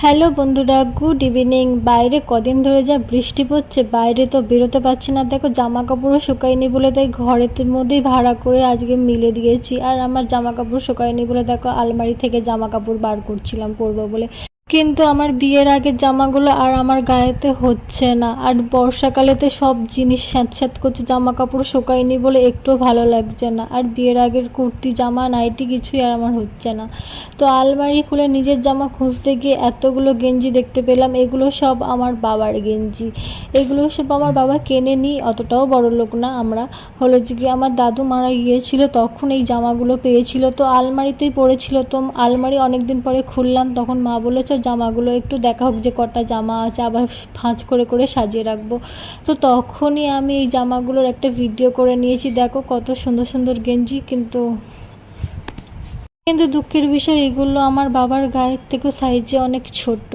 Hello বন্ধুরা, good evening. বাইরে কদিন ধরে যা বৃষ্টি পড়ছে, বাইরে তো বেরোতে পারছি না। দেখো জামা কাপড়ও শুকায়নি বলে তাই ঘরের মধ্যেই ভাড়া করে আজকে মিলে দিয়েছি। আর আমার জামা কাপড় শুকায়নি বলে দেখো আলমারি থেকে জামা কাপড় বার করছিলাম পরবো বলে, কিন্তু আমার বিয়ের আগের জামাগুলো আর আমার গায়েতে হচ্ছে না। আর বর্ষাকালেতে সব জিনিস স্যাঁত স্যাঁত করছে, জামা কাপড় শুকায়নি বলে একটুও ভালো লাগছে না। আর বিয়ের আগের কুর্তি জামা নাইটি কিছুই আর আমার হচ্ছে না। তো আলমারি খুলে নিজের জামা খুঁজতে গিয়ে এতগুলো গেঞ্জি দেখতে পেলাম। এগুলো সব আমার বাবার গেঞ্জি। এগুলো সব আমার বাবা কেনেনি, অতটাও বড় লোক না আমরা। হলো যে কি আমার দাদু মারা গিয়েছিল তখন এই জামাগুলো পেয়েছিল, তো আলমারিতেই পড়েছিল। তো আলমারি অনেক দিন পরে খুললাম, তখন মা বলেছে জামাগুলো একটু দেখা হোক যে কটা জামা আছে, আবার ভাঁজ করে করে সাজিয়ে রাখবো। তো তখনই আমি এই জামাগুলোর একটা ভিডিও করে নিয়েছি। দেখো কত সুন্দর সুন্দর গেঞ্জি, কিন্তু দুঃখের বিষয় এগুলো আমার বাবার গায়ের থেকে সাইজে অনেক ছোট।